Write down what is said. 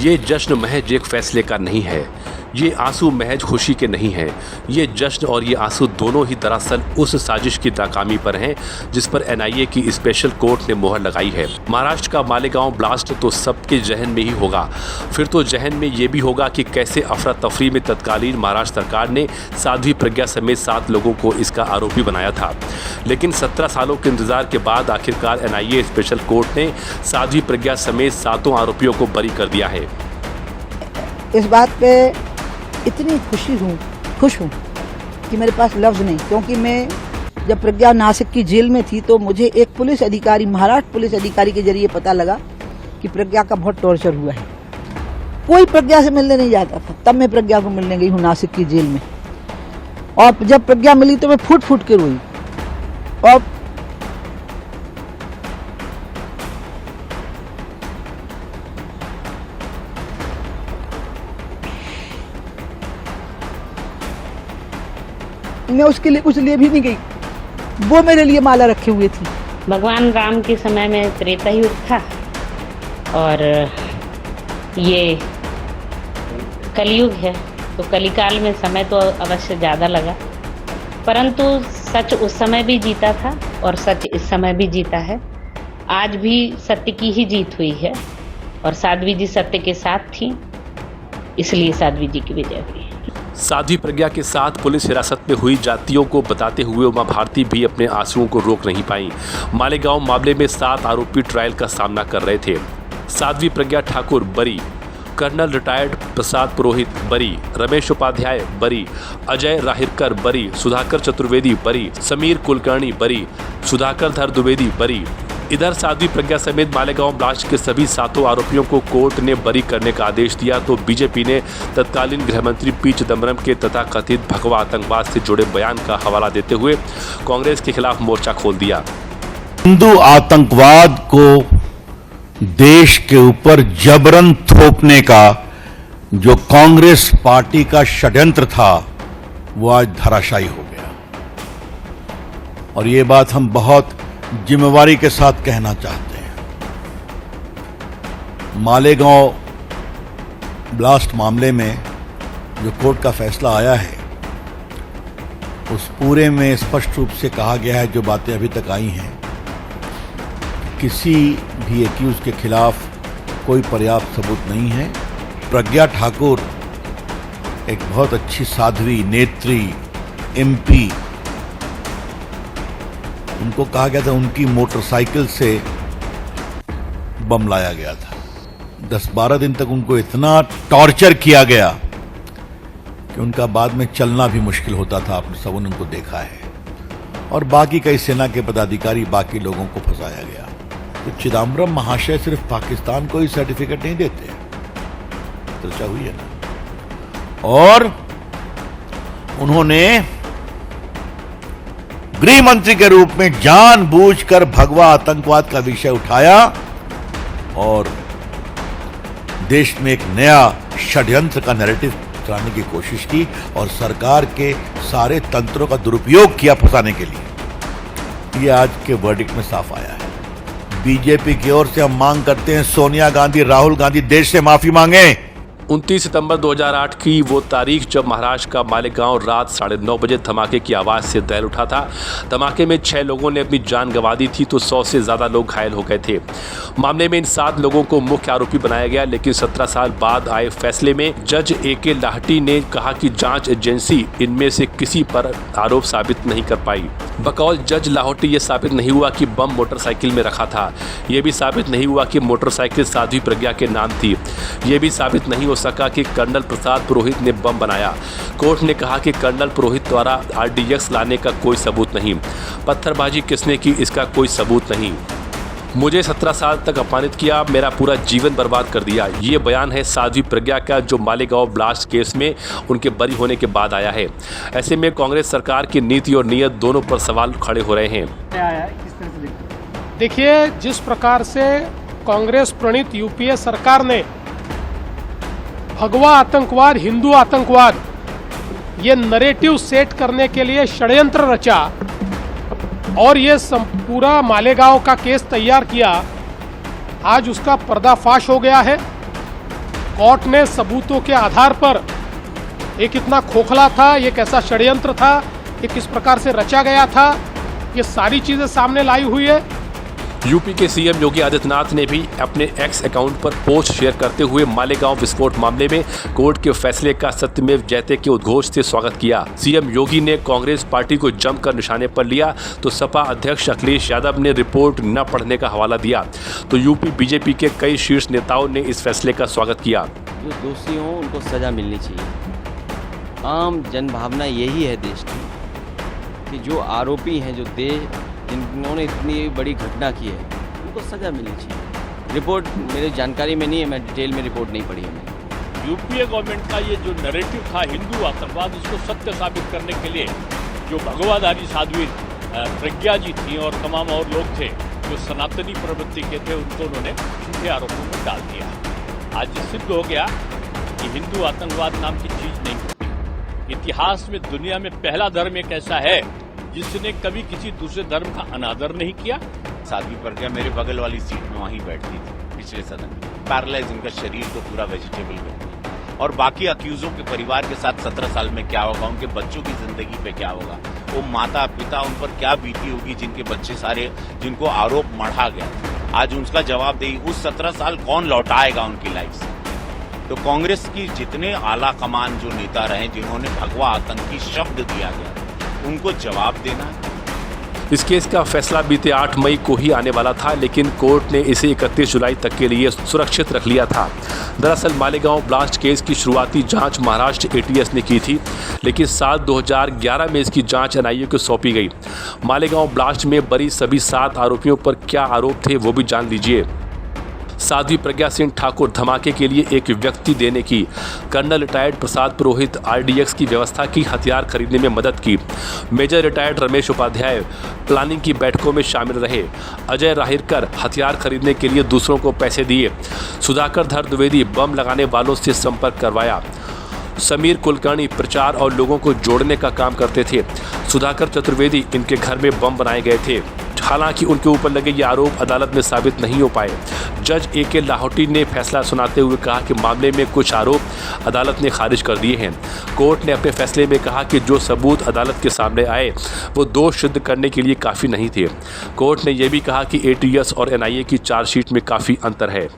ये जश्न महज एक फैसले का नहीं है, ये आंसू महज खुशी के नहीं हैं। ये जश्न और ये आंसू दोनों ही दरअसल उस साजिश की नाकामी पर हैं जिस पर एनआईए की स्पेशल कोर्ट ने मोहर लगाई है। महाराष्ट्र का मालेगांव ब्लास्ट तो सबके जहन में ही होगा, फिर तो जहन में ये भी होगा कि कैसे अफरा तफरी में तत्कालीन महाराष्ट्र सरकार ने साध्वी प्रज्ञा समेत 7 लोगों को इसका आरोपी बनाया था। लेकिन 17 सालों के इंतजार के बाद आखिरकार एनआईए स्पेशल कोर्ट ने साध्वी प्रज्ञा समेत 7 आरोपियों को बरी कर दिया है। इस बात पे इतनी खुश हूँ कि मेरे पास लफ्ज़ नहीं, क्योंकि मैं जब प्रज्ञा नासिक की जेल में थी तो मुझे एक पुलिस अधिकारी, महाराष्ट्र पुलिस अधिकारी के जरिए पता लगा कि प्रज्ञा का बहुत टॉर्चर हुआ है। कोई प्रज्ञा से मिलने नहीं जाता था, तब मैं प्रज्ञा को मिलने गई हूँ नासिक की जेल में, और जब प्रज्ञा मिली तो मैं फूट फूट के रोई। और मैं उसके लिए कुछ लिए भी नहीं गई, वो मेरे लिए माला रखे हुए थी। भगवान राम के समय में त्रेता युग था और ये कलयुग है, तो कलिकाल में समय तो अवश्य ज़्यादा लगा, परंतु सच उस समय भी जीता था और सच इस समय भी जीता है। आज भी सत्य की ही जीत हुई है और साध्वी जी सत्य के साथ थी, इसलिए साध्वी जी की विजय हुई। साध्वी प्रज्ञा के साथ पुलिस हिरासत में हुई जातियों को बताते हुए उमा भारती भी अपने आंसुओं को रोक नहीं पाई। मालेगांव मामले में 7 आरोपी ट्रायल का सामना कर रहे थे। साध्वी प्रज्ञा ठाकुर बरी, कर्नल रिटायर्ड प्रसाद पुरोहित बरी, रमेश उपाध्याय बरी, अजय राहिरकर बरी, सुधाकर चतुर्वेदी बरी, समीर कुलकर्णी बरी, सुधाकर धर द्विवेदी बरी। इधर साध्वी प्रज्ञा समेत मालेगांव ब्लास्ट के सभी 7 आरोपियों को कोर्ट ने बरी करने का आदेश दिया, तो बीजेपी ने तत्कालीन गृहमंत्री पी चिदम्बरम के तथाकथित भगवा आतंकवाद से जुड़े बयान का हवाला देते हुए कांग्रेस के खिलाफ मोर्चा खोल दिया। हिंदू आतंकवाद को देश के ऊपर जबरन थोपने का जो कांग्रेस पार्टी का षड्यंत्र था वो आज धराशायी हो गया, और ये बात हम बहुत जिम्मेवारी के साथ कहना चाहते हैं। मालेगांव ब्लास्ट मामले में जो कोर्ट का फैसला आया है उस पूरे में स्पष्ट रूप से कहा गया है, जो बातें अभी तक आई हैं, किसी भी एक्यूज के खिलाफ कोई पर्याप्त सबूत नहीं है। प्रज्ञा ठाकुर एक बहुत अच्छी साध्वी, नेत्री, एमपी, उनको कहा गया था उनकी मोटरसाइकिल से बम लाया गया था। 10-12 दिन तक उनको इतना टॉर्चर किया गया कि उनका बाद में चलना भी मुश्किल होता था। आप सबने उनको देखा है, और बाकी कई सेना के पदाधिकारी, बाकी लोगों को फंसाया गया। तो चिदम्बरम महाशय सिर्फ पाकिस्तान को ही सर्टिफिकेट नहीं देते, चर्चा हुई है ना, और उन्होंने गृह मंत्री के रूप में जानबूझकर भगवा आतंकवाद का विषय उठाया और देश में एक नया षड्यंत्र का नैरेटिव चलाने की कोशिश की और सरकार के सारे तंत्रों का दुरुपयोग किया फंसाने के लिए। ये आज के वर्डिक्ट में साफ आया है। बीजेपी की ओर से हम मांग करते हैं सोनिया गांधी, राहुल गांधी देश से माफी मांगे। 29 सितंबर 2008 की वो तारीख जब महाराष्ट्र का मालेगांव रात 9:30 बजे धमाके की आवाज़ से दहल उठा था। धमाके में 6 लोगों ने अपनी जान गंवा दी थी, तो 100 से ज़्यादा लोग घायल हो गए थे। मामले में इन 7 लोगों को मुख्य आरोपी बनाया गया, लेकिन 17 साल बाद आए फैसले में जज AK लाहटी ने कहा कि जांच एजेंसी इनमें से किसी पर आरोप साबित नहीं कर पाई। बकौल जज लाहौटी ये साबित नहीं हुआ कि बम मोटरसाइकिल में रखा था, ये भी साबित नहीं हुआ कि मोटरसाइकिल साध्वी प्रज्ञा के नाम थी, ये भी साबित नहीं हो सका कि कर्नल प्रसाद पुरोहित ने बम बनाया। कोर्ट ने कहा कि कर्नल पुरोहित द्वारा RDX लाने का कोई सबूत नहीं, पत्थरबाजी किसने की इसका कोई सबूत नहीं, मुझे 17 साल तक अपमानित किया, मेरा पूरा जीवन बर्बाद कर दिया। ये बयान है साध्वी प्रज्ञा का, जो मालेगांव ब्लास्ट केस में उनके बरी होने के बाद आया है। ऐसे में कांग्रेस सरकार की नीति और नीयत दोनों पर सवाल खड़े हो रहे हैं। देखिए, जिस प्रकार से कांग्रेस प्रणीत UPA सरकार ने भगवा आतंकवाद, हिंदू आतंकवाद, ये नरेटिव सेट करने के लिए षड्यंत्र रचा और ये पूरा मालेगांव का केस तैयार किया, आज उसका पर्दाफाश हो गया है। कोर्ट ने सबूतों के आधार पर ये कितना खोखला था, ये कैसा षड्यंत्र था, ये किस प्रकार से रचा गया था, ये सारी चीजें सामने लाई हुई है। यूपी के सीएम योगी आदित्यनाथ ने भी अपने एक्स अकाउंट पर पोस्ट शेयर करते हुए मालेगांव विस्फोट मामले में कोर्ट के फैसले का सत्यमेव जयते के उद्घोष से स्वागत किया। सीएम योगी ने कांग्रेस पार्टी को जमकर निशाने पर लिया तो सपा अध्यक्ष अखिलेश यादव ने रिपोर्ट न पढ़ने का हवाला दिया तो यूपी बीजेपी के कई शीर्ष नेताओं ने इस फैसले का स्वागत किया। जो दोषी हों उनको सज़ा मिलनी चाहिए। आम जनभावना यही है देश की कि जो आरोपी हैं, जो जिन्होंने इतनी बड़ी घटना की है, उनको सज़ा मिलनी चाहिए। रिपोर्ट मेरी जानकारी में नहीं है, मैं डिटेल में रिपोर्ट नहीं पढ़ी है मैंने। यूपीए गवर्नमेंट का ये जो नैरेटिव था हिंदू आतंकवाद, इसको सत्य साबित करने के लिए जो भगवाधारी साध्वी प्रज्ञा जी थी और तमाम और लोग थे जो सनातनी प्रवृत्ति के थे, उनको उन्होंने झूठे आरोपों में डाल दिया। आज सिद्ध हो गया कि हिंदू आतंकवाद नाम की चीज नहीं होती। इतिहास में दुनिया में पहला धर्म एक ऐसा है जिसने कभी किसी दूसरे धर्म का अनादर नहीं किया। साध्वी प्रज्ञा मेरे बगल वाली सीट में वहीं बैठती थी पिछले सदन में। पैरालाइज उनका शरीर तो पूरा वेजिटेबल हो गया। और बाकी अक्यूजों के परिवार के साथ 17 साल में क्या होगा, उनके बच्चों की जिंदगी पे क्या होगा, वो माता पिता उन पर क्या बीती होगी जिनके बच्चे सारे, जिनको आरोप मढ़ा गया, आज उनका जवाब दे उस 17 साल कौन लौटाएगा उनकी लाइफ से। तो कांग्रेस की जितने आला कमान जो नेता रहे जिन्होंने भगवा आतंकी शब्द दिया गया, उनको जवाब देना है। इस केस का फैसला बीते 8 मई को ही आने वाला था, लेकिन कोर्ट ने इसे 31 जुलाई तक के लिए सुरक्षित रख लिया था। दरअसल मालेगांव ब्लास्ट केस की शुरुआती जांच महाराष्ट्र एटीएस ने की थी, लेकिन साल 2011 में इसकी जांच एनआईए को सौंपी गई। मालेगांव ब्लास्ट में बरी सभी 7 आरोपियों पर क्या आरोप थे वो भी जान लीजिए। साध्वी प्रज्ञा सिंह ठाकुर धमाके के लिए एक व्यक्ति देने की, colonel retired Prasad Purohit RDX की व्यवस्था की, हथियार खरीदने में मदद की, major retired Ramesh Upadhyay planning की बैठकों में शामिल रहे, अजय राहिरकर हथियार खरीदने के लिए दूसरों को पैसे दिए, सुधाकर धर द्विवेदी बम लगाने वालों से संपर्क करवाया, समीर कुलकर्णी प्रचार और लोगों को जोड़ने का काम करते थे, सुधाकर चतुर्वेदी इनके घर में बम बनाए गए थे। हालांकि उनके ऊपर लगे ये आरोप अदालत में साबित नहीं हो पाए। जज ए.के. लाहौटी ने फैसला सुनाते हुए कहा कि मामले में कुछ आरोप अदालत ने खारिज कर दिए हैं। कोर्ट ने अपने फैसले में कहा कि जो सबूत अदालत के सामने आए वो दोष सिद्ध करने के लिए काफ़ी नहीं थे। कोर्ट ने यह भी कहा कि एटीएस और एनआईए की चार्जशीट में काफ़ी अंतर है।